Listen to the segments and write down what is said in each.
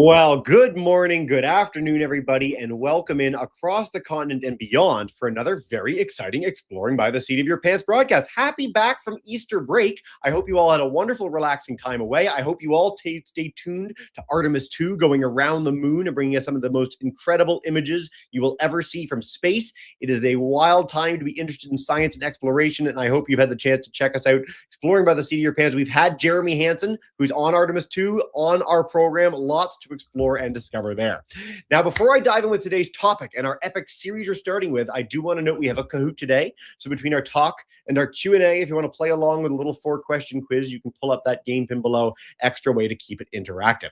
Well, good morning, good afternoon, everybody, and welcome in across the continent and beyond for another very exciting Exploring by the Seat of Your Pants broadcast. Happy back from Easter break. I hope you all had a wonderful, relaxing time away. I hope you all stay tuned to Artemis 2 going around the moon and bringing us some of the most incredible images you will ever see from space. It is a wild time to be interested in science and exploration, and I hope you've had the chance to check us out Exploring by the Seat of Your Pants. We've had Jeremy Hansen, who's on Artemis 2, on our program. Lots to explore and discover there. Now, before I dive in with today's topic and our epic series we're starting with, I do want to note we have a Kahoot today. So between our talk and our Q&A, if you want to play along with a little 4-question quiz, you can pull up that game pin below. Extra way to keep it interactive.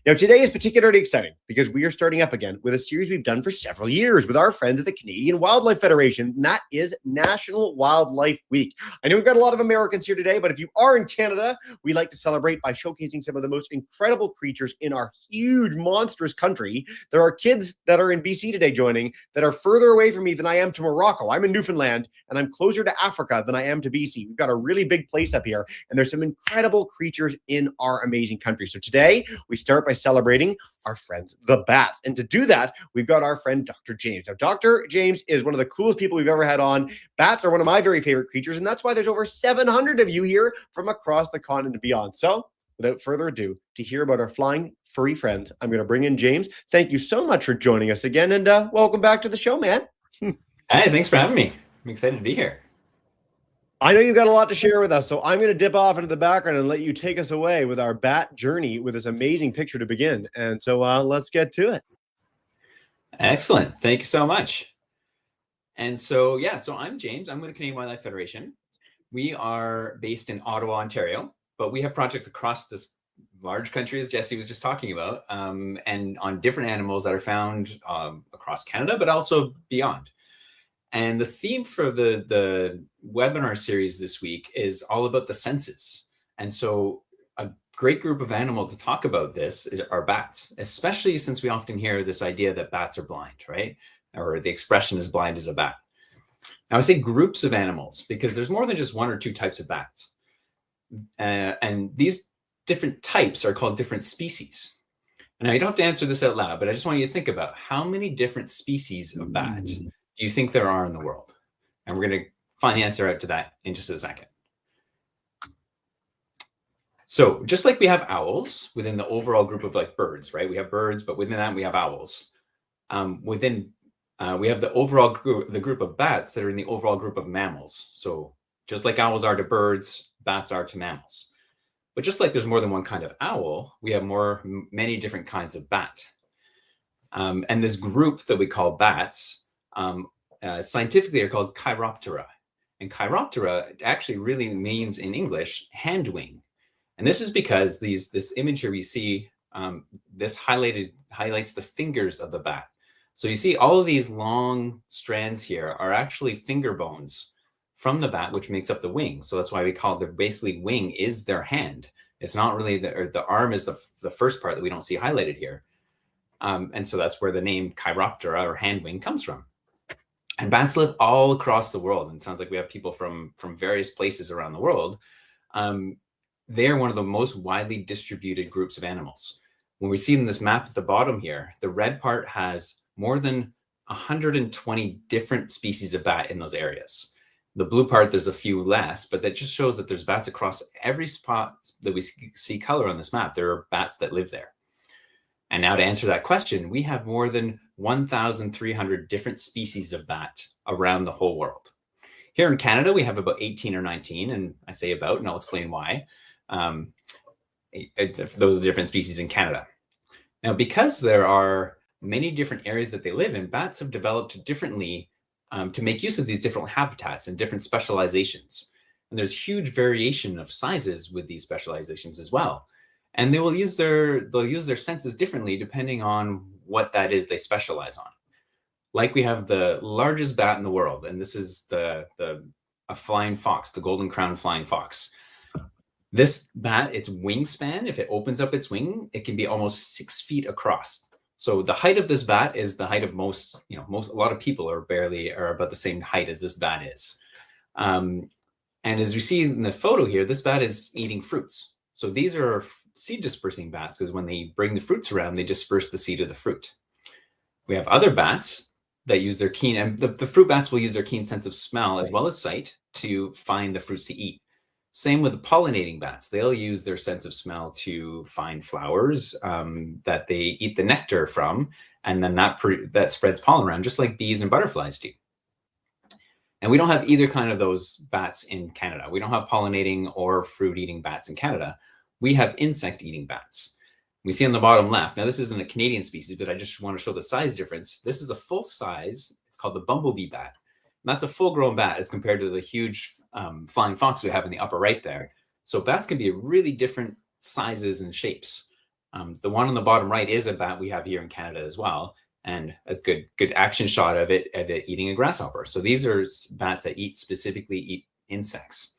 Now, today is particularly exciting because we are starting up again with a series we've done for several years with our friends at the Canadian Wildlife Federation, and that is National Wildlife Week. I know we've got a lot of Americans here today, but if you are in Canada, we like to celebrate by showcasing some of the most incredible creatures in our huge, monstrous country. There are kids that are in BC today joining that are further away from me than I am to Morocco. I'm in Newfoundland, and I'm closer to Africa than I am to BC. We've got a really big place up here, and there's some incredible creatures in our amazing country. So today, we start by celebrating our friends, the bats. And to do that, we've got our friend, Dr. James. Now, Dr. James is one of the coolest people we've ever had on. Bats are one of my very favorite creatures, and that's why there's over 700 of you here from across the continent and beyond. So, without further ado, to hear about our flying furry friends, I'm going to bring in James. Thank you so much for joining us again, and welcome back to the show, man. Hey, thanks for having me. I'm excited to be here. I know you've got a lot to share with us, so I'm going to dip off into the background and let you take us away with our bat journey with this amazing picture to begin. And so let's get to it. Excellent. Thank you so much. And so, so I'm James. I'm with the Canadian Wildlife Federation. We are based in Ottawa, Ontario, but we have projects across this large country, as Jesse was just talking about, and on different animals that are found across Canada, but also beyond. And the theme for the webinar series this week is all about the senses. And so a great group of animals to talk about this are bats, especially since we often hear this idea that bats are blind, right? Or the expression is blind as a bat. Now I say groups of animals because there's more than just one or two types of bats. And these different types are called different species. And now you don't have to answer this out loud, but I just want you to think about how many different species of bat do you think there are in the world? And we're going to find the answer out to that in just a second. So just like we have owls within the overall group of like birds, right? We have birds, but within that we have owls. We have the overall group, the group of bats that are in the overall group of mammals. So just like owls are to birds, bats are to mammals. But just like there's more than one kind of owl, we have many different kinds of bat. And this group that we call bats, scientifically are called Chiroptera. And Chiroptera actually really means in English, hand wing. And this is because this image here we see, this highlights the fingers of the bat. So you see all of these long strands here are actually finger bones from the bat, which makes up the wing. So that's why we call it basically wing is their hand. It's not really the arm is the first part that we don't see highlighted here. And so that's where the name Chiroptera or hand wing comes from. And bats live all across the world. And it sounds like we have people from various places around the world. They're one of the most widely distributed groups of animals. When we see in this map at the bottom here, the red part has more than 120 different species of bat in those areas. The blue part, there's a few less, but that just shows that there's bats across every spot that we see color on this map. There are bats that live there. And now to answer that question, we have more than 1,300 different species of bat around the whole world. Here in Canada, we have about 18 or 19, and I say about, and I'll explain why. Those are the different species in Canada. Now, because there are many different areas that they live in, bats have developed differently to make use of these different habitats and different specializations. And there's huge variation of sizes with these specializations as well. And they'll use their senses differently depending on what that is they specialize on. Like we have the largest bat in the world, and this is a flying fox, the golden crowned flying fox. This bat, its wingspan, if it opens up its wing, it can be almost 6 feet across. So the height of this bat is the height of a lot of people are about the same height as this bat is. And as we see in the photo here, this bat is eating fruits. So these are seed dispersing bats, because when they bring the fruits around, they disperse the seed of the fruit. We have other bats that use their keen, and the fruit bats will use their keen sense of smell as well as sight to find the fruits to eat. Same with the pollinating bats. They'll use their sense of smell to find flowers that they eat the nectar from, and then that spreads pollen around, just like bees and butterflies do. And we don't have either kind of those bats in Canada. We don't have pollinating or fruit-eating bats in Canada. We have insect-eating bats. We see on the bottom left, now this isn't a Canadian species, but I just want to show the size difference. This is a full size, it's called the bumblebee bat. And that's a full-grown bat as compared to the huge flying fox we have in the upper right there. So bats can be really different sizes and shapes. The one on the bottom right is a bat we have here in Canada as well. And it's good action shot of it eating a grasshopper. So these are bats that specifically eat insects.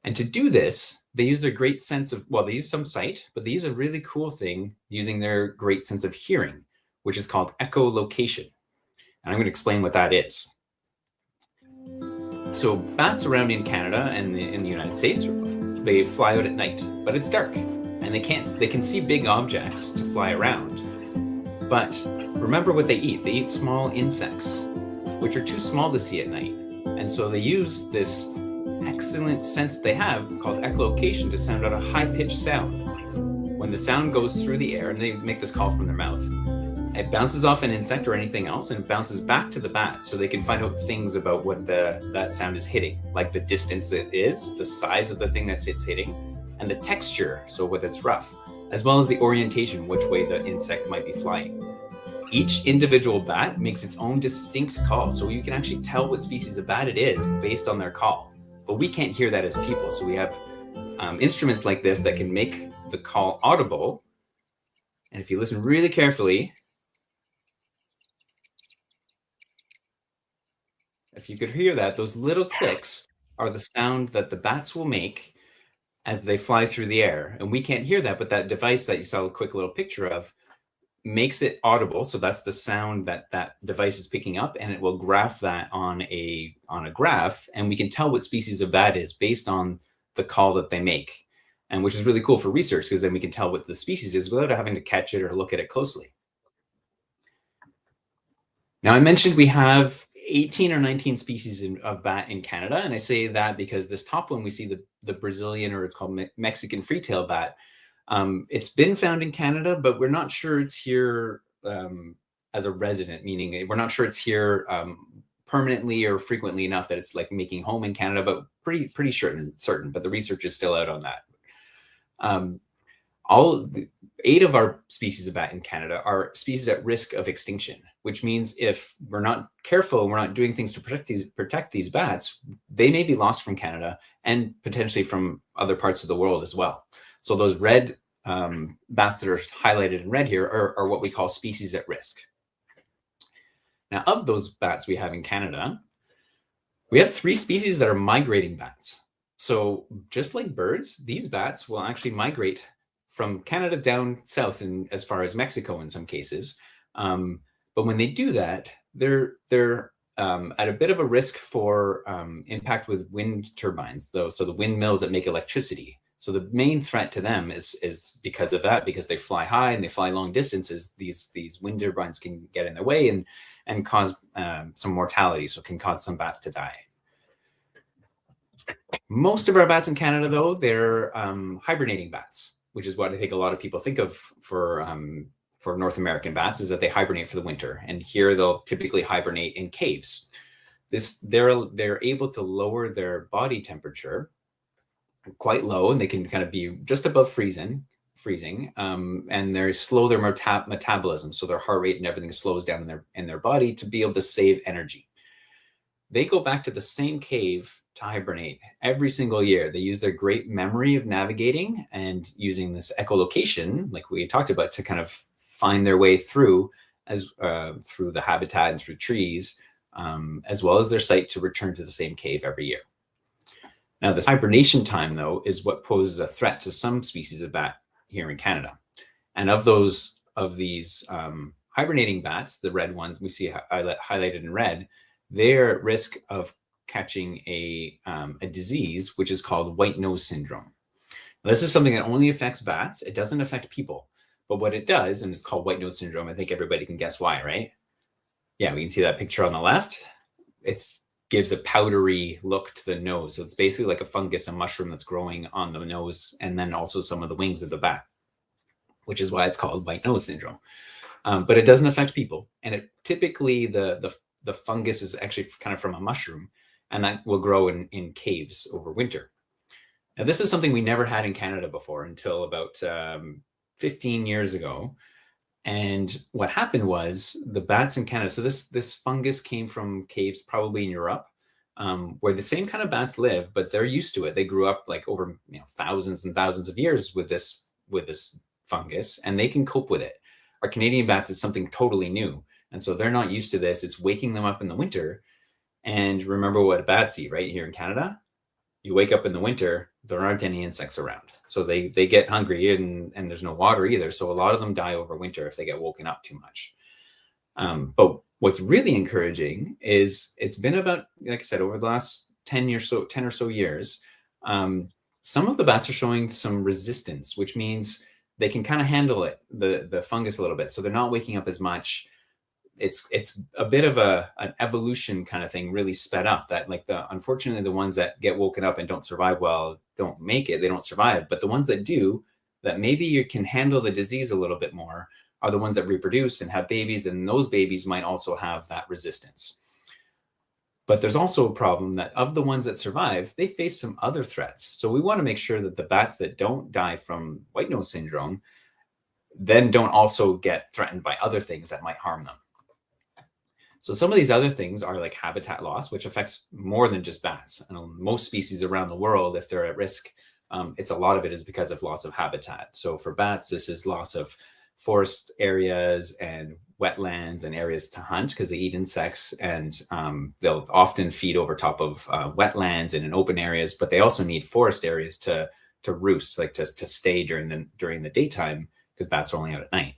And to do this, they use their great sense of, well, they use some sight, but they use a really cool thing using their great sense of hearing, which is called echolocation. And I'm going to explain what that is. So bats around in Canada and in the United States, they fly out at night, but it's dark and they can see big objects to fly around. But remember what they eat. They eat small insects, which are too small to see at night. And so they use this excellent sense they have called echolocation to sound out a high-pitched sound. When the sound goes through the air, and they make this call from their mouth, it bounces off an insect or anything else and bounces back to the bat, so they can find out things about what that sound is hitting, like the distance it is, the size of the thing it's hitting, and the texture, so whether it's rough, as well as the orientation, which way the insect might be flying. Each individual bat makes its own distinct call, so you can actually tell what species of bat it is based on their call. But we can't hear that as people, so we have instruments like this that can make the call audible. And if you listen really carefully, if you could hear that, those little clicks are the sound that the bats will make as they fly through the air. And we can't hear that, but that device that you saw a quick little picture of makes it audible. So that's the sound that device is picking up, and it will graph that on a graph, and we can tell what species of bat is based on the call that they make, and which is really cool for research, because then we can tell what the species is without having to catch it or look at it closely. Now, I mentioned we have 18 or 19 species of bat in Canada, and I say that because this top one we see the Brazilian, or it's called Mexican free-tail bat. It's been found in Canada, but we're not sure it's here as a resident, meaning we're not sure it's here permanently or frequently enough that it's like making home in Canada, but pretty certain, but the research is still out on that. 8 of our species of bat in Canada are species at risk of extinction, which means if we're not careful and we're not doing things to protect these bats, they may be lost from Canada and potentially from other parts of the world as well. So those red bats that are highlighted in red here are what we call species at risk. Now, of those bats we have in Canada, we have 3 species that are migrating bats. So just like birds, these bats will actually migrate from Canada down south and as far as Mexico in some cases. But when they do that, they're at a bit of a risk for impact with wind turbines, though. So the windmills that make electricity. So the main threat to them is because of that, because they fly high and they fly long distances. These wind turbines can get in their way and cause some mortality. So it can cause some bats to die. Most of our bats in Canada, though, they're hibernating bats, which is what I think a lot of people think of for North American bats, is that they hibernate for the winter. And here they'll typically hibernate in caves. They're able to lower their body temperature quite low, and they can kind of be just above freezing, and they slow their metabolism, so their heart rate and everything slows down in their body to be able to save energy. They go back to the same cave to hibernate every single year. They use their great memory of navigating and using this echolocation, like we talked about, to kind of find their way through through the habitat and through trees, as well as their sight to return to the same cave every year. Now, this hibernation time, though, is what poses a threat to some species of bat here in Canada. And of these hibernating bats, the red ones we see highlighted in red, they're at risk of catching a disease which is called white nose syndrome. This is something that only affects bats. It doesn't affect people. But what it does, and it's called white nose syndrome, I think everybody can guess why, right? Yeah, we can see that picture on the left. It gives a powdery look to the nose. So it's basically like a fungus, a mushroom that's growing on the nose, and then also some of the wings of the bat, which is why it's called white nose syndrome. But it doesn't affect people. And it typically, the fungus is actually kind of from a mushroom, and that will grow in caves over winter. Now, this is something we never had in Canada before until about 15 years ago. And what happened was the bats in Canada, so this fungus came from caves probably in Europe, where the same kind of bats live, but they're used to it. They grew up like over thousands and thousands of years with this fungus, and they can cope with it. Our Canadian bats is something totally new, and so they're not used to this. It's waking them up in the winter. And remember what bats eat, right? Here in Canada, you wake up in the winter, there aren't any insects around. So they get hungry and there's no water either. So a lot of them die over winter if they get woken up too much. But what's really encouraging is it's been about, like I said, over the last 10 or so years, some of the bats are showing some resistance, which means they can kind of handle it, the fungus a little bit. So they're not waking up as much. It's a bit of an evolution kind of thing, really sped up, that like unfortunately the ones that get woken up and don't survive well don't make it, they don't survive. But the ones that do, that maybe you can handle the disease a little bit more, are the ones that reproduce and have babies, and those babies might also have that resistance. But there's also a problem that of the ones that survive, they face some other threats. So we want to make sure that the bats that don't die from white nose syndrome then don't also get threatened by other things that might harm them. So some of these other things are like habitat loss, which affects more than just bats. Most species around the world, if they're at risk, a lot of it is because of loss of habitat. So for bats, this is loss of forest areas and wetlands and areas to hunt, because they eat insects, and they'll often feed over top of wetlands and in open areas, but they also need forest areas to roost, like to stay during the daytime, because bats are only out at night.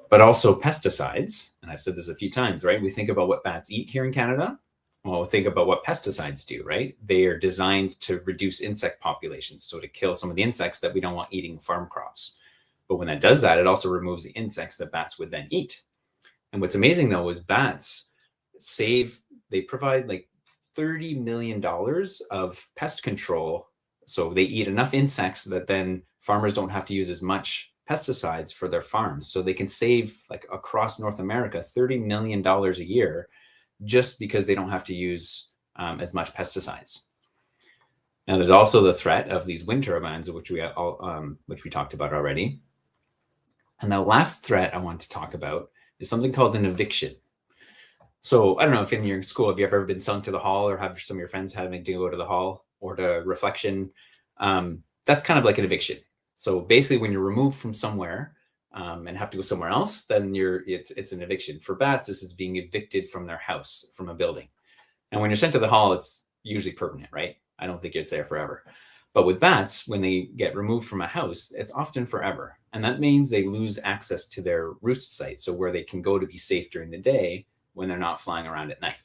But also pesticides, and I've said this a few times, right? We think about what bats eat here in Canada. Well, think about what pesticides do, right? They are designed to reduce insect populations, so to kill some of the insects that we don't want eating farm crops. But when that does that, it also removes the insects that bats would then eat. And what's amazing, though, is bats they provide like $30 million of pest control. So they eat enough insects that then farmers don't have to use as much pesticides for their farms. So they can save, like across North America, $30 million a year, just because they don't have to use as much pesticides. Now, there's also the threat of these wind turbines, which we talked about already. And the last threat I want to talk about is something called an eviction. So I don't know if in your school, have you ever been sung to the hall, or have some of your friends having to go to the hall or to reflection? That's kind of like an eviction. So basically, when you're removed from somewhere and have to go somewhere else, then it's an eviction. For bats, this is being evicted from their house, from a building. And when you're sent to the hall, it's usually permanent, right? I don't think it's there forever. But with bats, when they get removed from a house, it's often forever. And that means they lose access to their roost site, so where they can go to be safe during the day when they're not flying around at night.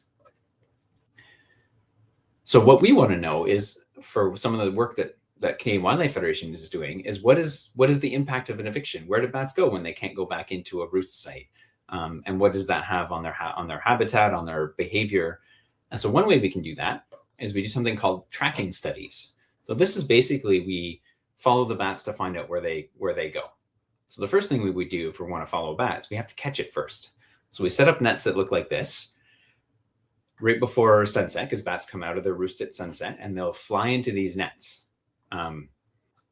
So what we want to know is, for some of the work that Canadian Wildlife Federation is doing, is what is the impact of an eviction? Where do bats go when they can't go back into a roost site? And what does that have on their habitat, on their behavior? And so one way we can do that is we do something called tracking studies. So this is basically, we follow the bats to find out where they go. So the first thing we would do if we want to follow bats, we have to catch it first. So we set up nets that look like this right before sunset, because bats come out of their roost at sunset, and they'll fly into these nets. Now,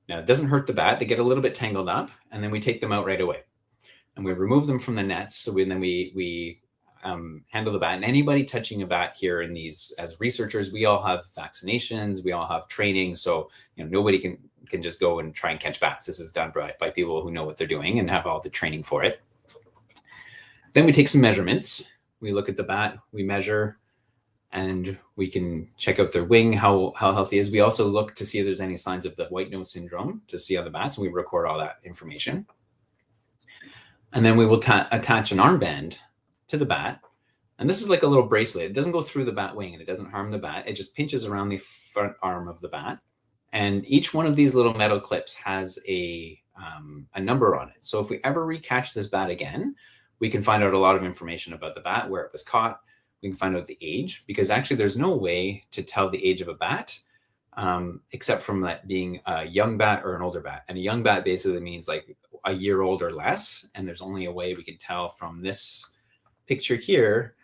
it doesn't hurt the bat. They get a little bit tangled up, and then we take them out right away. And we remove them from the nets. So then we handle the bat. And anybody touching a bat here in these, as researchers, we all have vaccinations, we all have training. So nobody can just go and try and catch bats. This is done by people who know what they're doing and have all the training for it. Then we take some measurements. We look at the bat, we measure, and we can check out their wing, how healthy it is. We also look to see if there's any signs of the white nose syndrome to see on the bats, and we record all that information. And then we will attach an armband to the bat. And this is like a little bracelet. It doesn't go through the bat wing, and it doesn't harm the bat. It just pinches around the front arm of the bat. And each one of these little metal clips has a number on it. So if we ever recatch this bat again, we can find out a lot of information about the bat, where it was caught. We can find out the age, because actually there's no way to tell the age of a bat except from that being a young bat or an older bat. And a young bat basically means like a year old or less. And there's only a way we can tell from this picture here.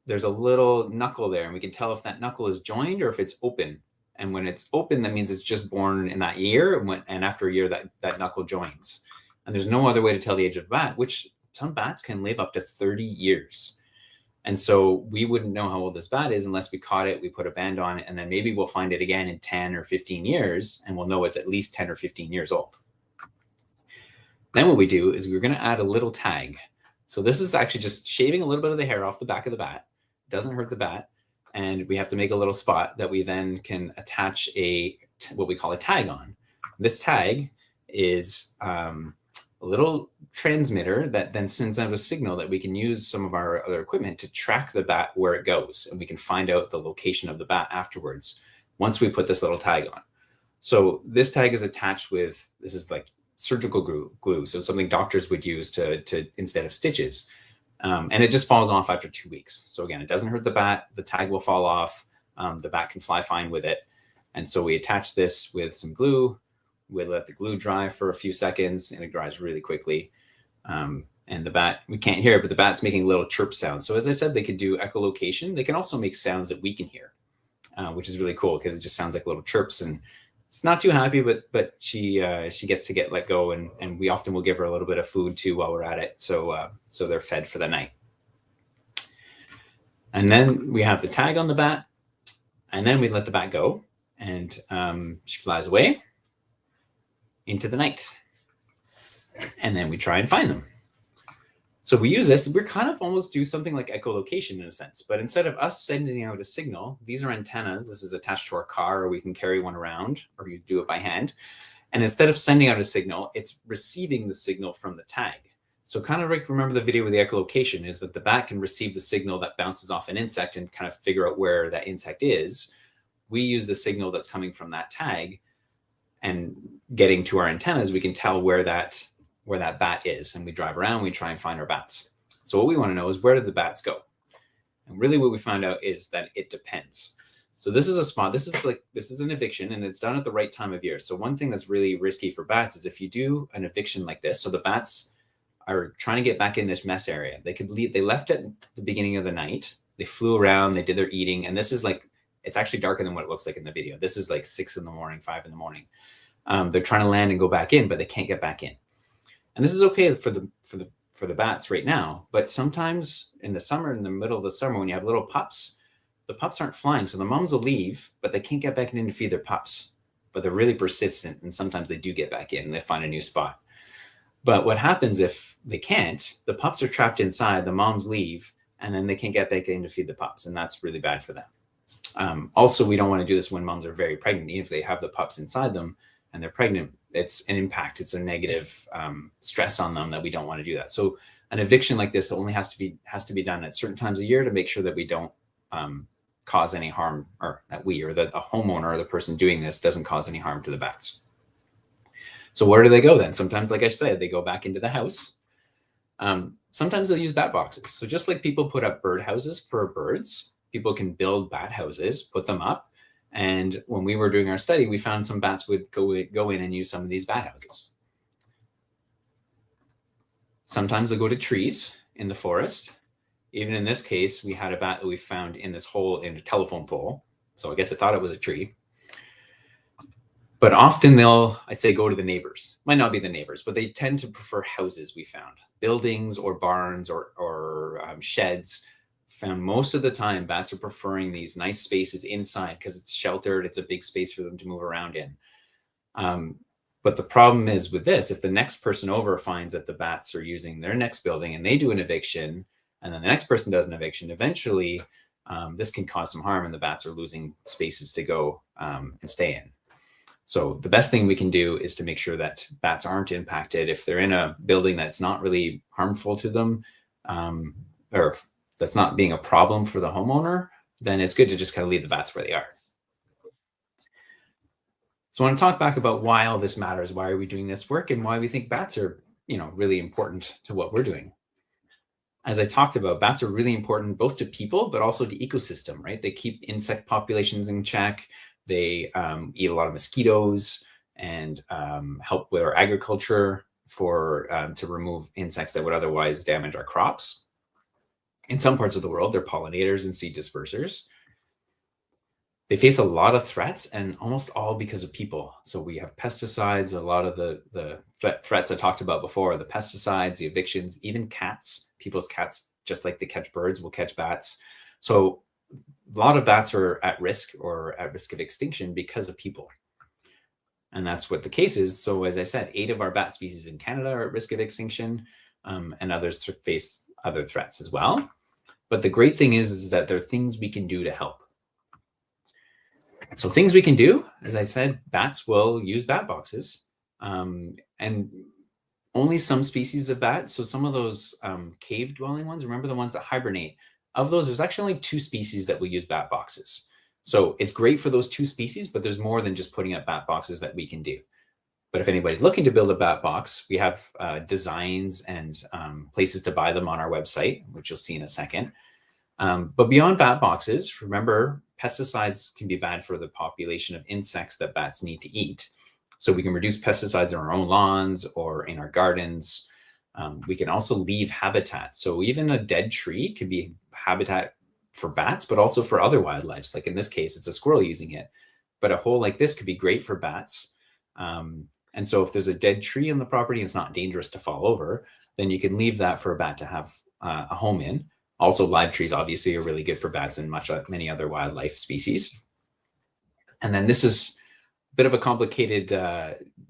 There's a little knuckle there, and we can tell if that knuckle is joined or if it's open. And when it's open, that means it's just born in that year. And after a year, that knuckle joins. And there's no other way to tell the age of a bat, which some bats can live up to 30 years. And so we wouldn't know how old this bat is unless we caught it, we put a band on it, and then maybe we'll find it again in 10 or 15 years, and we'll know it's at least 10 or 15 years old. Then what we do is we're going to add a little tag. So this is actually just shaving a little bit of the hair off the back of the bat. Doesn't hurt the bat. And we have to make a little spot that we then can attach what we call a tag on. This tag is a little transmitter that then sends out a signal that we can use some of our other equipment to track the bat where it goes. And we can find out the location of the bat afterwards once we put this little tag on. So this tag is attached with, this is like surgical glue. So something doctors would use to instead of stitches. And it just falls off after 2 weeks. So again, it doesn't hurt the bat. The tag will fall off. The bat can fly fine with it. And so we attach this with some glue. We let the glue dry for a few seconds, and it dries really quickly. And the bat, we can't hear it, but the bat's making little chirp sounds. So as I said, they could do echolocation. They can also make sounds that we can hear, which is really cool because it just sounds like little chirps. And it's not too happy, but she gets to get let go, and we often will give her a little bit of food too while we're at it. So they're fed for the night. And then we have the tag on the bat, and then we let the bat go, and she flies away into the night. And then we try and find them. So we use this, we're kind of almost do something like echolocation in a sense, but instead of us sending out a signal, these are antennas. This is attached to our car, or we can carry one around, or you do it by hand. And instead of sending out a signal, it's receiving the signal from the tag. So kind of like, remember the video with the echolocation is that the bat can receive the signal that bounces off an insect and kind of figure out where that insect is. We use the signal that's coming from that tag, and getting to our antennas, we can tell where that bat is, and we drive around, we try and find our bats. So what we want to know is, where did the bats go? And really what we found out is that it depends. So this is a spot, this is an eviction, and it's done at the right time of year. So one thing that's really risky for bats is if you do an eviction like this, so the bats are trying to get back in this mess area. They left at the beginning of the night, they flew around, they did their eating, and this is like, it's actually darker than what it looks like in the video. This is like 6 in the morning, 5 in the morning. They're trying to land and go back in, but they can't get back in. And this is okay for the bats right now, but sometimes in the summer, in the middle of the summer, when you have little pups, the pups aren't flying. So the moms will leave, but they can't get back in to feed their pups. But they're really persistent, and sometimes they do get back in and they find a new spot. But what happens if they can't, the pups are trapped inside, the moms leave, and then they can't get back in to feed the pups. And that's really bad for them. Also, we don't want to do this when moms are very pregnant. Even if they have the pups inside them and they're pregnant, it's an impact. It's a negative stress on them that we don't want to do that. So an eviction like this only has to be done at certain times a year to make sure that we don't cause any harm, or that the homeowner or the person doing this doesn't cause any harm to the bats. So where do they go then? Sometimes, like I said, they go back into the house. Sometimes they'll use bat boxes. So just like people put up bird houses for birds, people can build bat houses, put them up. And when we were doing our study, we found some bats would go in and use some of these bat houses. Sometimes they'll go to trees in the forest. Even in this case, we had a bat that we found in this hole in a telephone pole. So I guess I thought it was a tree. But often I'd say go to the neighbors. Might not be the neighbors, but they tend to prefer houses, we found. Buildings or barns or sheds. Found most of the time bats are preferring these nice spaces inside because it's sheltered. It's a big space for them to move around in. But the problem is with this, if the next person over finds that the bats are using their next building and they do an eviction, and then the next person does an eviction, eventually this can cause some harm, and the bats are losing spaces to go and stay in. So the best thing we can do is to make sure that bats aren't impacted. If they're in a building that's not really harmful to them, or that's not being a problem for the homeowner, then it's good to just kind of leave the bats where they are. So I want to talk back about why all this matters, why are we doing this work, and why we think bats are, really important to what we're doing. As I talked about, bats are really important both to people, but also to ecosystem, right? They keep insect populations in check. They eat a lot of mosquitoes and help with our agriculture to remove insects that would otherwise damage our crops. In some parts of the world, they're pollinators and seed dispersers. They face a lot of threats, and almost all because of people. So we have pesticides, a lot of the threats I talked about before, the pesticides, the evictions, even cats. People's cats, just like they catch birds, will catch bats. So a lot of bats are at risk or at risk of extinction because of people. And that's what the case is. So as I said, 8 of our bat species in Canada are at risk of extinction, and others face other threats as well. But the great thing is that there are things we can do to help. So things we can do, as I said, bats will use bat boxes, and only some species of bats. So some of those cave dwelling ones, remember the ones that hibernate? Of those, there's actually only 2 species that will use bat boxes. So it's great for those 2 species, but there's more than just putting up bat boxes that we can do. But if anybody's looking to build a bat box, we have designs and places to buy them on our website, which you'll see in a second. But beyond bat boxes, remember, pesticides can be bad for the population of insects that bats need to eat. So we can reduce pesticides on our own lawns or in our gardens. We can also leave habitat. So even a dead tree could be habitat for bats, but also for other wildlife. Like in this case, it's a squirrel using it. But a hole like this could be great for bats. And so if there's a dead tree on the property and it's not dangerous to fall over, then you can leave that for a bat to have a home in. Also, live trees obviously are really good for bats and many other wildlife species. And then this is a bit of a complicated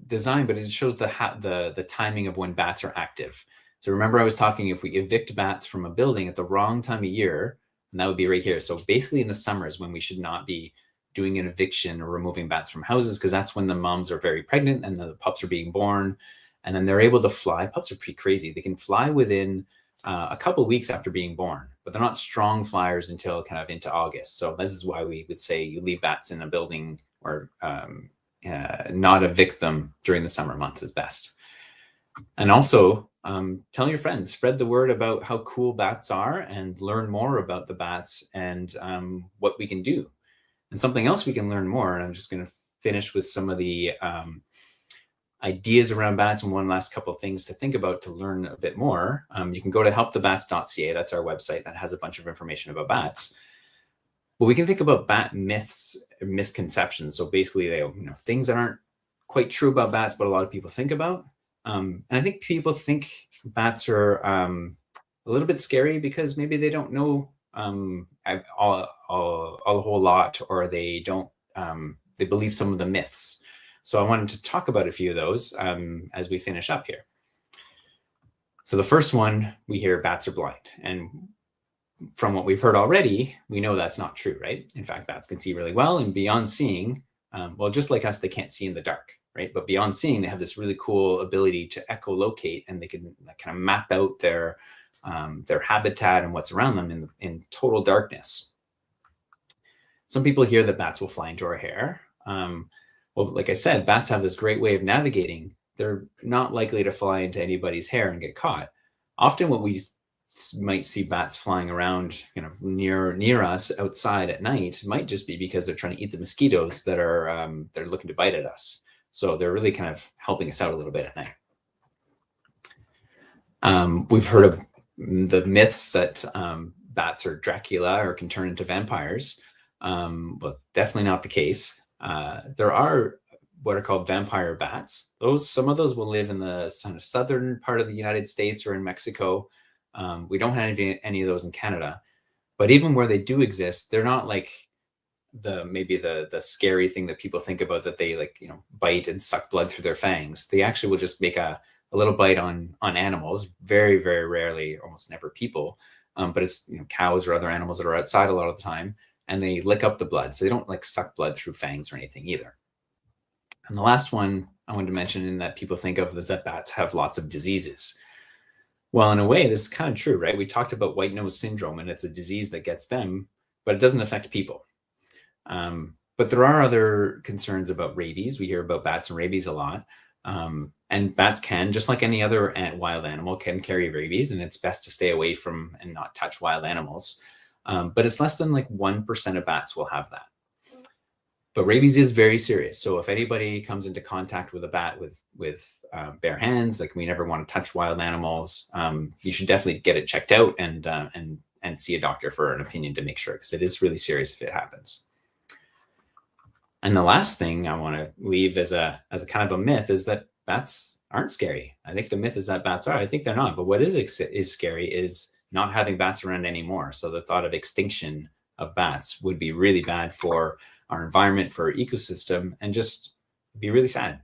design, but it shows the timing of when bats are active. So remember I was talking, if we evict bats from a building at the wrong time of year, and that would be right here. So basically in the summer is when we should not be doing an eviction or removing bats from houses, because that's when the moms are very pregnant and the pups are being born. And then they're able to fly. Pups are pretty crazy. They can fly within a couple of weeks after being born, but they're not strong flyers until kind of into August. So this is why we would say you leave bats in a building or not evict them during the summer months is best. And also tell your friends, spread the word about how cool bats are and learn more about the bats and what we can do. And something else we can learn more, and I'm just going to finish with some of the ideas around bats and one last couple of things to think about to learn a bit more. You can go to helpthebats.ca. That's our website that has a bunch of information about bats. But we can think about bat myths and misconceptions. So basically, they things that aren't quite true about bats, but a lot of people think about. And I think people think bats are a little bit scary because maybe they don't know a whole lot, or they don't they believe some of the myths. So I wanted to talk about a few of those as we finish up here. So the first one, we hear bats are blind. And from what we've heard already, we know that's not true, right? In fact, bats can see really well, and beyond seeing, well, just like us, they can't see in the dark, right? But beyond seeing, they have this really cool ability to echolocate, and they can kind of map out their habitat and what's around them in total darkness. Some people hear that bats will fly into our hair. Well, like I said, bats have this great way of navigating. They're not likely to fly into anybody's hair and get caught. Often what we might see bats flying around near us outside at night might just be because they're trying to eat the mosquitoes that are they're looking to bite at us. So they're really kind of helping us out a little bit at night. We've heard of the myths that bats are Dracula or can turn into vampires, but definitely not the case. There are what are called vampire bats. Some of those will live in the southern part of the United States or in Mexico. We don't have any of those in Canada, but even where they do exist, they're not like the scary thing that people think about, that they bite and suck blood through their fangs. They actually will just make a little bite on animals, very, very rarely, almost never people, but it's cows or other animals that are outside a lot of the time, and they lick up the blood. So they don't suck blood through fangs or anything either. And the last one I wanted to mention, in that people think of, is that bats have lots of diseases. Well, in a way, this is kind of true, right? We talked about white nose syndrome, and it's a disease that gets them, but it doesn't affect people. But there are other concerns about rabies. We hear about bats and rabies a lot. And bats can, just like any other wild animal, can carry rabies, and it's best to stay away from and not touch wild animals. But it's less than like 1% of bats will have that. But rabies is very serious. So if anybody comes into contact with a bat with bare hands, like we never want to touch wild animals, you should definitely get it checked out and see a doctor for an opinion to make sure, because it is really serious if it happens. And the last thing I want to leave as a kind of a myth is that bats aren't scary. I think the myth is that bats are. I think they're not. But what is scary is not having bats around anymore. So the thought of extinction of bats would be really bad for our environment, for our ecosystem, and just be really sad.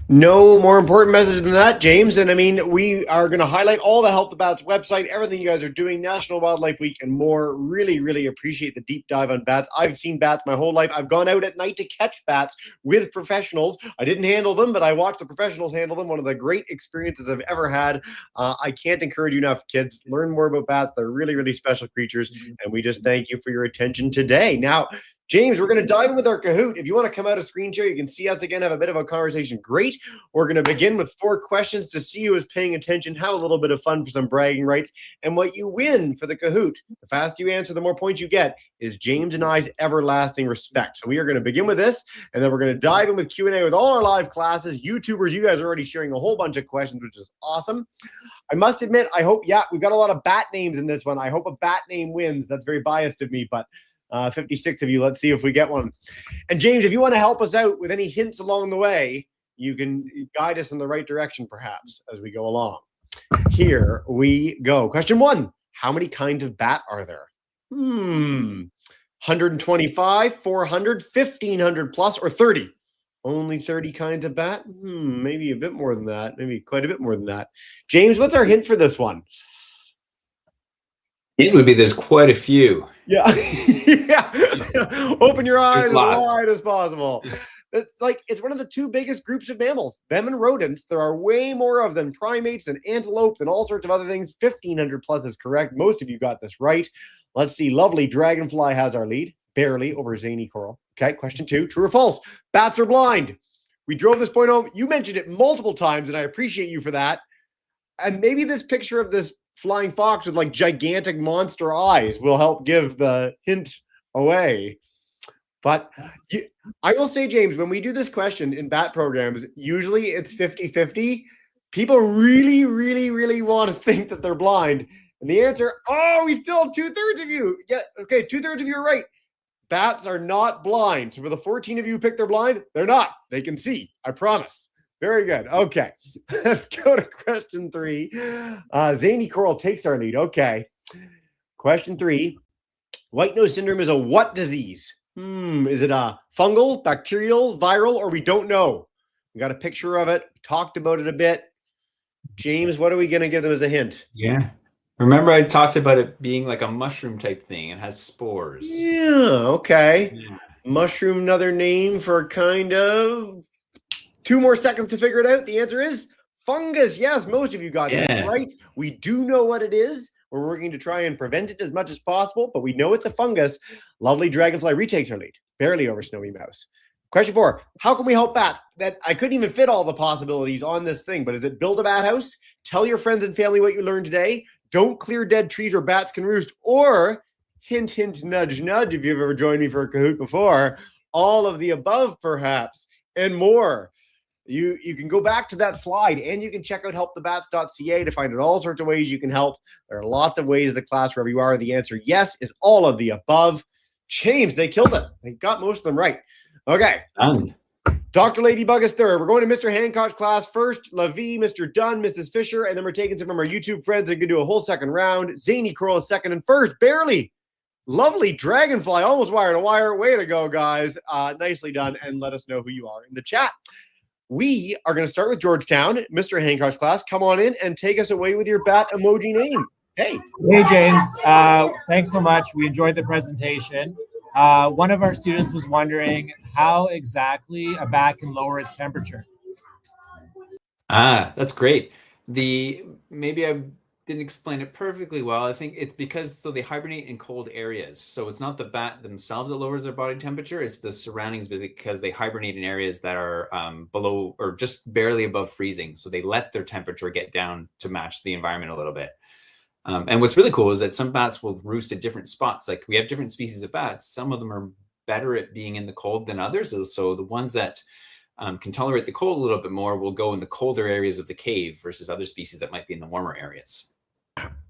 No more important message than that, James. And I mean, we are going to highlight all the Help the Bats website, everything you guys are doing, National Wildlife Week, and more. Really, really appreciate the deep dive on bats. I've seen bats my whole life. I've gone out at night to catch bats with professionals. I didn't handle them, but I watched the professionals handle them. One of the great experiences I've ever had. I can't encourage you enough, kids. Learn more about bats. They're really, really special creatures. And we just thank you for your attention today. Now, James, we're going to dive in with our Kahoot. If you want to come out of screen share, you can see us again, have a bit of a conversation. Great. We're going to begin with 4 questions to see who is paying attention, have a little bit of fun for some bragging rights. And what you win for the Kahoot, the faster you answer, the more points you get, is James and I's everlasting respect. So we are going to begin with this, and then we're going to dive in with Q&A with all our live classes. YouTubers, you guys are already sharing a whole bunch of questions, which is awesome. I must admit, I hope, we've got a lot of bat names in this one. I hope a bat name wins. That's very biased of me, but 56 of you. Let's see if we get one. And James, if you want to help us out with any hints along the way, you can guide us in the right direction, perhaps, as we go along. Here we go. Question 1. How many kinds of bat are there? 125, 400, 1,500 plus, or 30? Only 30 kinds of bat? Maybe a bit more than that. Maybe quite a bit more than that. James, what's our hint for this one? It would be there's quite a few. Yeah. Open your eyes as wide as possible. It's one of the 2 biggest groups of mammals, them and rodents. There are way more of them, primates, than antelope, and all sorts of other things. 1,500 plus is correct. Most of you got this right. Let's see. Lovely Dragonfly has our lead, barely over Zany Coral. Okay, question 2. True or false? Bats are blind. We drove this point home. You mentioned it multiple times, and I appreciate you for that. And maybe this picture of this flying fox with like gigantic monster eyes will help give the hint away. But I will say, James, when we do this question in bat programs, usually it's 50-50. People really, really, really want to think that they're blind. And the answer, we still have 2/3 of you. Yeah, okay, 2/3 of you are right. Bats are not blind. So for the 14 of you who picked they're blind, they're not. They can see, I promise. Very good. Okay, let's go to question 3. Zany Coral takes our lead. Okay, question 3. White nose syndrome is a what disease? Is it a fungal, bacterial, viral, or we don't know? We got a picture of it. We talked about it a bit. James, what are we going to give them as a hint? Yeah. Remember I talked about it being like a mushroom type thing. It has spores. Yeah, okay. Yeah. Mushroom, another name for kind of... 2 more seconds to figure it out. The answer is fungus. Yes, most of you got this right. We do know what it is. We're working to try and prevent it as much as possible, but we know it's a fungus. Lovely Dragonfly retakes her lead, barely over Snowy Mouse. Question 4. How can we help bats? That I couldn't even fit all the possibilities on this thing, but is it build a bat house? Tell your friends and family what you learned today. Don't clear dead trees where bats can roost. Or, hint, hint, nudge, nudge, if you've ever joined me for a Kahoot before, all of the above, perhaps, and more. You can go back to that slide, and you can check out helpthebats.ca to find out all sorts of ways you can help. There are lots of ways to class wherever you are. The answer, yes, is all of the above. James, they killed it. They got most of them right. Okay. Dr. Ladybug is third. We're going to Mr. Hancock's class first. Lavie, Mr. Dunn, Mrs. Fisher, and then we're taking some from our YouTube friends and going to do a whole second round. Zany Coral is second, and first, barely. Lovely Dragonfly, almost wire to wire. Way to go, guys. Nicely done, and let us know who you are in the chat. We are going to start with Georgetown, Mr. Hancock's class. Come on in and take us away with your bat emoji name. Hey. Hey, James. Thanks so much. We enjoyed the presentation. One of our students was wondering how exactly a bat can lower its temperature. That's great. Maybe I didn't explain it perfectly well. I think it's because they hibernate in cold areas. So it's not the bat themselves that lowers their body temperature. It's the surroundings because they hibernate in areas that are below or just barely above freezing. So they let their temperature get down to match the environment a little bit. And what's really cool is that some bats will roost at different spots. Like we have different species of bats. Some of them are better at being in the cold than others. So the ones that can tolerate the cold a little bit more will go in the colder areas of the cave versus other species that might be in the warmer areas.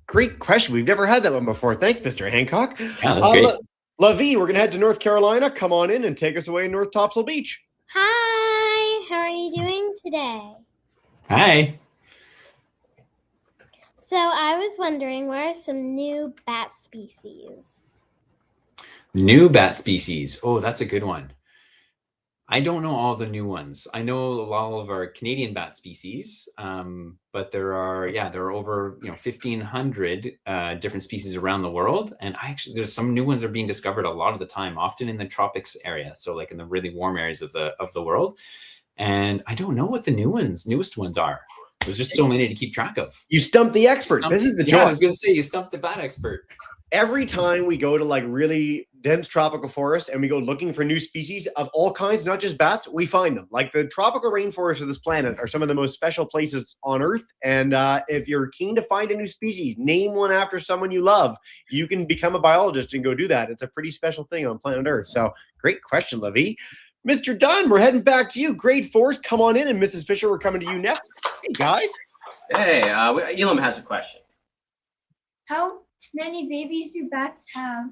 Great question. We've never had that one before. Thanks, Mr. Hancock. Yeah, that's great. Lavi, we're going to head to North Carolina. Come on in and take us away in North Topsail Beach. Hi, how are you doing today? Hi. So I was wondering, what are some new bat species? New bat species. Oh, that's a good one. I don't know all the new ones. I know a lot of our Canadian bat species, but there are over 1,500 different species around the world, and there's some new ones are being discovered a lot of the time, often in the tropics area, so like in the really warm areas of the world. And I don't know what the newest ones are. There's just so many to keep track of. You stumped the expert. This is the job. I was going to say you stumped the bat expert. Every time we go to like really dense tropical forests and we go looking for new species of all kinds, not just bats, we find them. Like the tropical rainforests of this planet are some of the most special places on Earth. And if you're keen to find a new species, name one after someone you love, you can become a biologist and go do that. It's a pretty special thing on planet Earth. So great question, Lavi. Mr. Dunn, we're heading back to you. Grade 4s, come on in. And Mrs. Fisher, we're coming to you next. Hey, guys. Hey, Elam has a question. How many babies do bats have?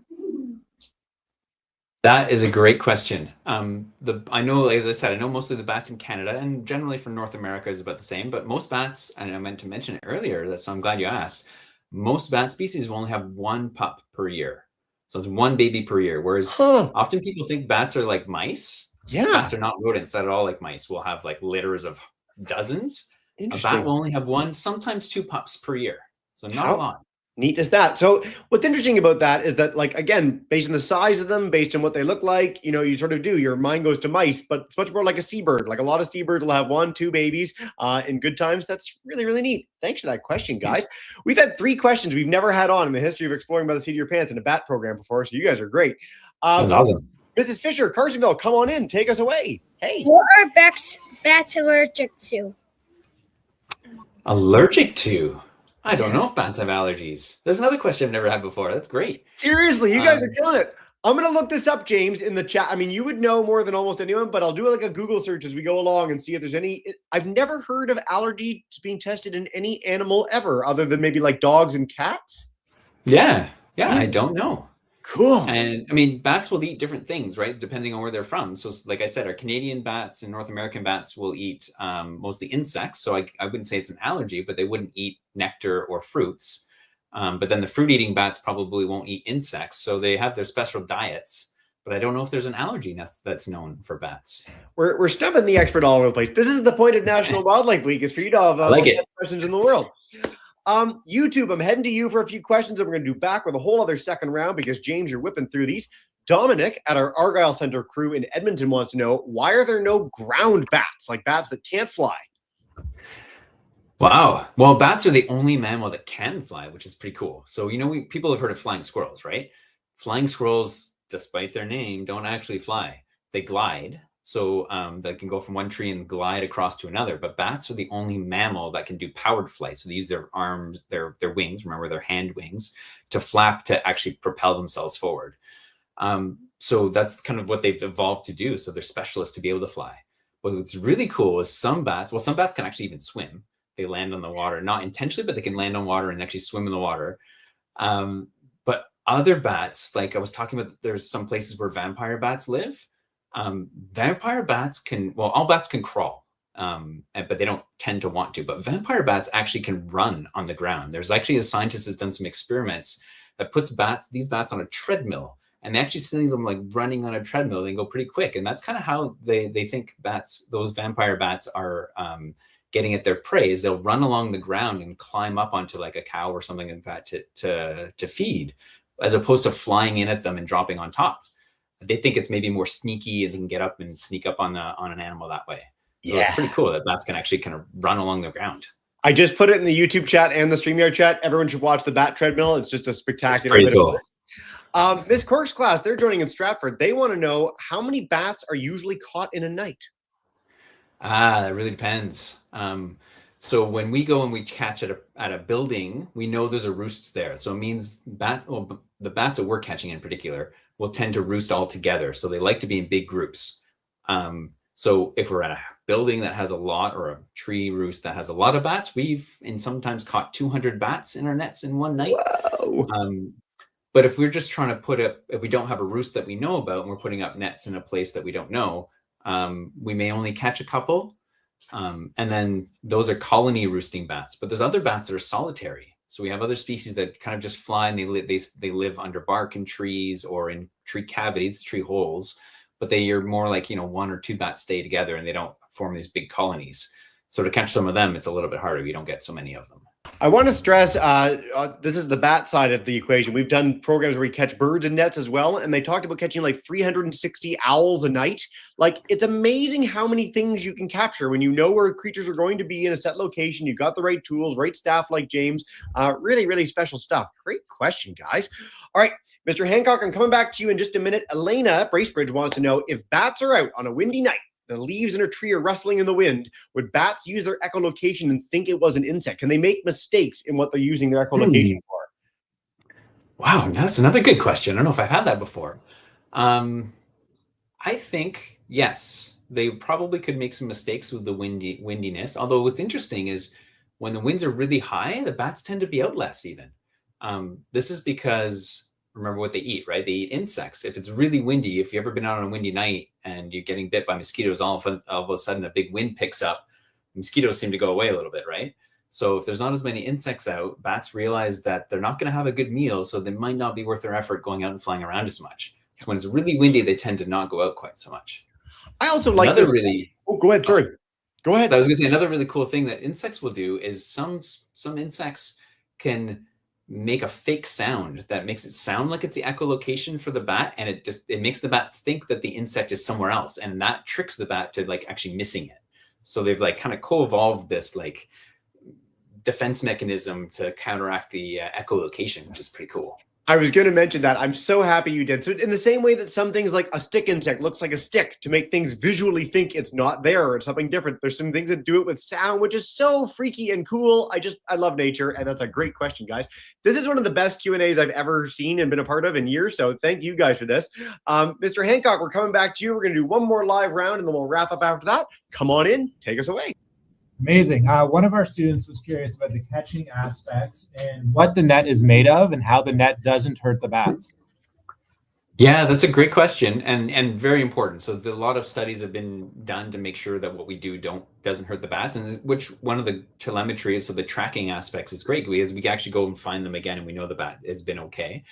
That is a great question. I know, as I said, I know mostly the bats in Canada and generally for North America is about the same, but most bats, and I meant to mention it earlier, so I'm glad you asked, most bat species will only have one pup per year. So it's one baby per year, whereas often people think bats are like mice. Yeah. Bats are not rodents at all like mice. We'll have like litters of dozens. A bat will only have one, sometimes two pups per year. So not a lot. Neat as that. So what's interesting about that is that, like, again, based on the size of them, based on what they look like, you sort of your mind goes to mice, but it's much more like a seabird. Like a lot of seabirds will have 1-2 babies in good times. That's really, really neat. Thanks for that question, guys. We've had 3 questions we've never had on in the history of Exploring by the Seat of Your Pants in a bat program before, so you guys are great. That's awesome. Mrs. Fisher, Carsonville, come on in. Take us away. Hey. What are bats allergic to? Allergic to? I don't know if bats have allergies. There's another question I've never had before. That's great. Seriously, you guys are killing it. I'm going to look this up, James, in the chat. I mean, you would know more than almost anyone, but I'll do like a Google search as we go along and see if there's any. I've never heard of allergies being tested in any animal ever, other than maybe like dogs and cats. Yeah, I don't know. Cool. And I mean, bats will eat different things, right? Depending on where they're from. So like I said, our Canadian bats and North American bats will eat mostly insects. So I wouldn't say it's an allergy, but they wouldn't eat nectar or fruits. But then the fruit eating bats probably won't eat insects. So they have their special diets. But I don't know if there's an allergy that's known for bats. We're stumping the expert all over the place. This is the point of National Wildlife Week, is for you to have the best questions in the world. YouTube, I'm heading to you for a few questions that we're going to do back with a whole other second round because, James, you're whipping through these. Dominic at our Argyle Center crew in Edmonton wants to know, why are there no ground bats, like bats that can't fly? Wow. Well, bats are the only mammal that can fly, which is pretty cool. So, people have heard of flying squirrels, right? Flying squirrels, despite their name, don't actually fly. They glide. So they can go from one tree and glide across to another. But bats are the only mammal that can do powered flight. So they use their arms, their wings, remember their hand wings, to flap to actually propel themselves forward. So that's kind of what they've evolved to do. So they're specialists to be able to fly. But what's really cool is some bats can actually even swim. They land on the water, not intentionally, but they can land on water and actually swim in the water. But other bats, like I was talking about, there's some places where vampire bats live. Vampire bats all bats can crawl, but they don't tend to want to. But vampire bats actually can run on the ground. There's actually a scientist that's done some experiments that puts these bats on a treadmill, and they actually see them like running on a treadmill. They go pretty quick, and that's kind of how they think those vampire bats are getting at their prey. Is they'll run along the ground and climb up onto like a cow or something like that to feed, as opposed to flying in at them and dropping on top. They think it's maybe more sneaky and they can get up and sneak up on an animal that way. So It's pretty cool that bats can actually kind of run along the ground. I just put it in the YouTube chat and the StreamYard chat. Everyone should watch the bat treadmill. It's just a spectacular. It's pretty cool. Miss Cork's class, they're joining in Stratford. They want to know how many bats are usually caught in a night. That really depends. So when we go and we catch at a building, we know there's a roosts there. So it means the bats that we're catching in particular will tend to roost all together. So they like to be in big groups. So if we're at a building that has a lot, or a tree roost that has a lot of bats, we've sometimes caught 200 bats in our nets in one night. Whoa. But if we're just trying to if we don't have a roost that we know about and we're putting up nets in a place that we don't know, we may only catch a couple. And then those are colony roosting bats, but there's other bats that are solitary. So we have other species that kind of just fly, and they live under bark in trees or in tree cavities, tree holes, but they are more like, one or two bats stay together and they don't form these big colonies. So to catch some of them, it's a little bit harder. You don't get so many of them. I want to stress, this is the bat side of the equation. We've done programs where we catch birds in nets as well, and they talked about catching like 360 owls a night. Like, it's amazing how many things you can capture when you know where creatures are going to be in a set location. You've got the right tools, right staff like James. Really, really special stuff. Great question, guys. All right, Mr. Hancock, I'm coming back to you in just a minute. Elena Bracebridge wants to know, if bats are out on a windy night, the leaves in a tree are rustling in the wind, would bats use their echolocation and think it was an insect? Can they make mistakes in what they're using their echolocation for? Wow, that's another good question. I don't know if I've had that before. I think, yes, they probably could make some mistakes with the windiness. Although what's interesting is when the winds are really high, the bats tend to be out less even. This is because, remember what they eat, right? They eat insects. If it's really windy, if you've ever been out on a windy night and you're getting bit by mosquitoes, all of a sudden a big wind picks up, mosquitoes seem to go away a little bit, right? So if there's not as many insects out, bats realize that they're not going to have a good meal, so they might not be worth their effort going out and flying around as much. So when it's really windy, they tend to not go out quite so much. I also like this. Oh, go ahead. Sorry. Go ahead. I was going to say another really cool thing that insects will do is some insects can make a fake sound that makes it sound like it's the echolocation for the bat, and it makes the bat think that the insect is somewhere else, and that tricks the bat to like actually missing it. So they've like kind of co-evolved this like defense mechanism to counteract the echolocation, which is pretty cool. I was going to mention that. I'm so happy you did. So in the same way that some things like a stick insect looks like a stick to make things visually think it's not there or something different, there's some things that do it with sound, which is so freaky and cool. I love nature, and that's a great question, guys. This is one of the best Q&As I've ever seen and been a part of in years, so thank you guys for this. Mr. Hancock, we're coming back to you. We're going to do one more live round, and then we'll wrap up after that. Come on in. Take us away. Amazing. One of our students was curious about the catching aspect and what the net is made of and how the net doesn't hurt the bats. Yeah, that's a great question and very important. So a lot of studies have been done to make sure that what we do doesn't hurt the bats, and which one of the telemetry, so the tracking aspects, is great because we can actually go and find them again and we know the bat has been okay.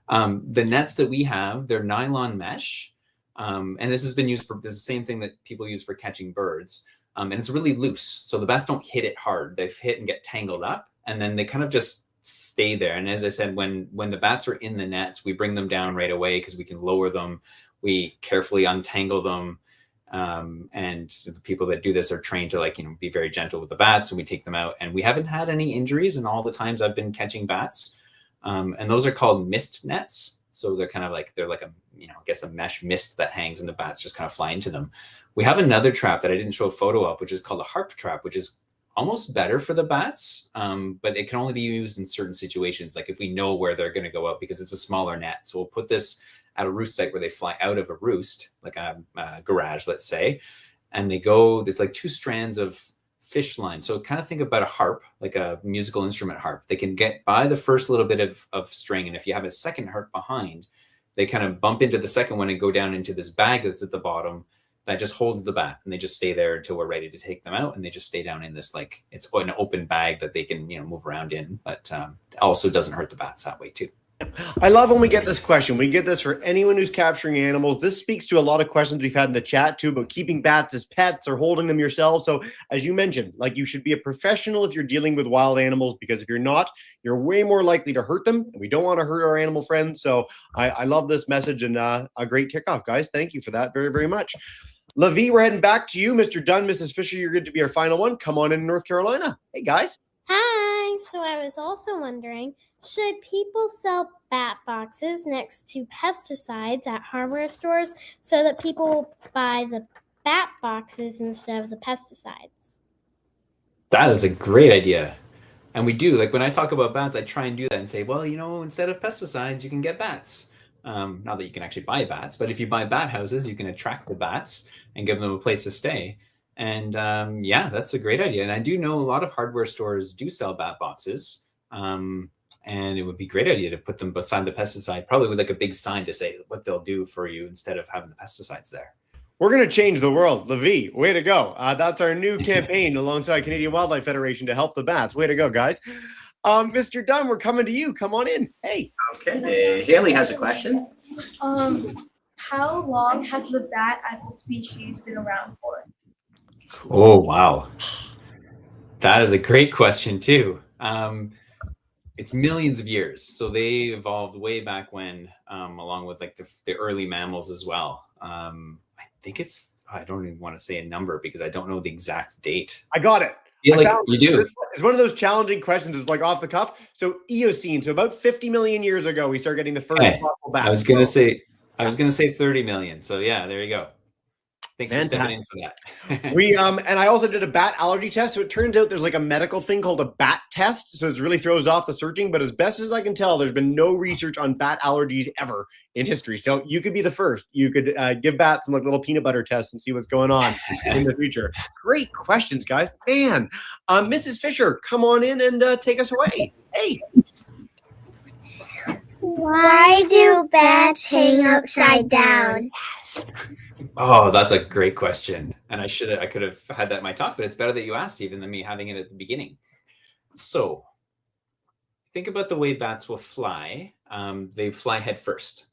The nets that we have, they're nylon mesh, and this has been used for this is the same thing that people use for catching birds. And it's really loose, so the bats don't hit it hard. They hit and get tangled up, and then they kind of just stay there. And as I said, when the bats are in the nets, we bring them down right away because we can lower them. We carefully untangle them, and the people that do this are trained to be very gentle with the bats. And we take them out, and we haven't had any injuries in all the times I've been catching bats. And those are called mist nets. So they're kind of like a mesh mist that hangs, and the bats just kind of fly into them. We have another trap that I didn't show a photo of, which is called a harp trap, which is almost better for the bats, but it can only be used in certain situations, like if we know where they're going to go out, because it's a smaller net. So we'll put this at a roost site where they fly out of a roost, like a garage, let's say, and they go, it's like 2 strands of fish line. So kind of think about a harp, like a musical instrument harp. They can get by the first little bit of string, and if you have a second harp behind, they kind of bump into the second one and go down into this bag that's at the bottom that just holds the bat, and they just stay there until we're ready to take them out, and they just stay down in this, like, it's an open bag that they can move around in, but also doesn't hurt the bats that way too. I love when we get this question. We get this for anyone who's capturing animals. This speaks to a lot of questions we've had in the chat too about keeping bats as pets or holding them yourself. So as you mentioned, like, you should be a professional if you're dealing with wild animals, because if you're not, you're way more likely to hurt them. And we don't want to hurt our animal friends. So I love this message, and a great kickoff, guys. Thank you for that very, very much. Lavi, we're heading back to you. Mr. Dunn, Mrs. Fisher, you're good to be our final one. Come on in North Carolina. Hey, guys. Hi. So I was also wondering, should people sell bat boxes next to pesticides at hardware stores so that people buy the bat boxes instead of the pesticides? That is a great idea. And we do, like when I talk about bats, I try and do that and say, well, instead of pesticides, you can get bats. Not that you can actually buy bats, but if you buy bat houses, you can attract the bats and give them a place to stay. And yeah, that's a great idea. And I do know a lot of hardware stores do sell bat boxes. And it would be a great idea to put them beside the pesticide, probably with like a big sign to say what they'll do for you instead of having the pesticides there. We're going to change the world. Lavi, way to go. That's our new campaign alongside Canadian Wildlife Federation to help the bats. Way to go, guys. Mr. Dunn, we're coming to you. Come on in. Hey. Okay. Haley has a question. How long has the bat as a species been around for? Oh, wow. That is a great question too. It's millions of years. So they evolved way back when, along with like the early mammals as well. I think I don't even want to say a number because I don't know the exact date. I got it. Yeah, like you do. It's one of those challenging questions. It's like off the cuff. So Eocene. So about 50 million years ago, we started getting the first fossil bats. I was going to say 30 million. So yeah, there you go. Thanks for stepping in for that. We and I also did a bat allergy test. So it turns out there's like a medical thing called a bat test. So it really throws off the searching. But as best as I can tell, there's been no research on bat allergies ever in history. So you could be the first. You could give bats some like little peanut butter tests and see what's going on in the future. Great questions, guys. Man, Mrs. Fisher, come on in and take us away. Hey. Why do bats hang upside down? Oh, that's a great question. And I could have had that in my talk, but it's better that you asked even than me having it at the beginning. So think about the way bats will fly. They fly head first.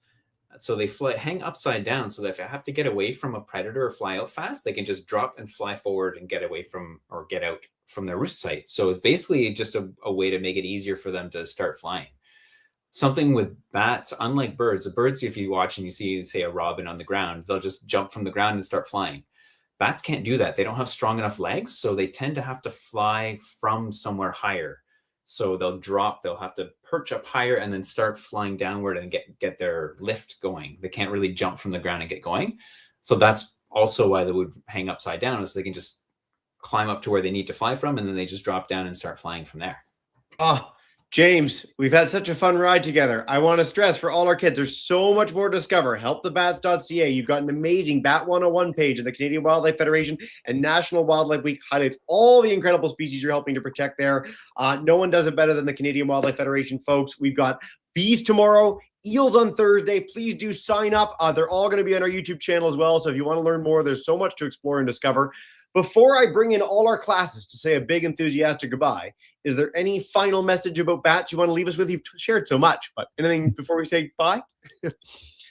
So they hang upside down so that if they have to get away from a predator or fly out fast, they can just drop and fly forward and get away from or get out from their roost site. So it's basically just a way to make it easier for them to start flying. Something with bats, unlike birds, if you watch and you see, say, a robin on the ground, they'll just jump from the ground and start flying. Bats can't do that. They don't have strong enough legs, so they tend to have to fly from somewhere higher. So they'll have to perch up higher and then start flying downward and get their lift going. They can't really jump from the ground and get going. So that's also why they would hang upside down, is so they can just climb up to where they need to fly from, and then they just drop down and start flying from there. James, we've had such a fun ride together. I want to stress for all our kids, there's so much more to discover. Helpthebats.ca. You've got an amazing Bat 101 page of the Canadian Wildlife Federation, and National Wildlife Week highlights all the incredible species you're helping to protect there. No one does it better than the Canadian Wildlife Federation, folks. We've got bees tomorrow, eels on Thursday. Please do sign up. They're all going to be on our YouTube channel as well. So if you want to learn more, there's so much to explore and discover. Before I bring in all our classes to say a big enthusiastic goodbye, is there any final message about bats you want to leave us with? You've shared so much, but anything before we say bye?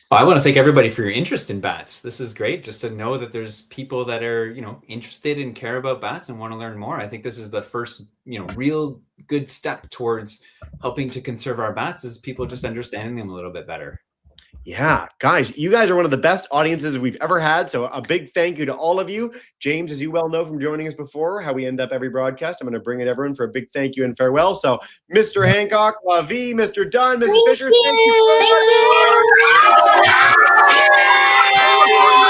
I want to thank everybody for your interest in bats. This is great just to know that there's people that are, interested and care about bats and want to learn more. I think this is the first, real good step towards helping to conserve our bats, is people just understanding them a little bit better. Yeah, guys, you guys are one of the best audiences we've ever had. So a big thank you to all of you. James, as you well know from joining us before, how we end up every broadcast, I'm going to bring in everyone for a big thank you and farewell. So Mr. Hancock, Lavi, Mr. Dunn, Mrs. Fisher, thank you.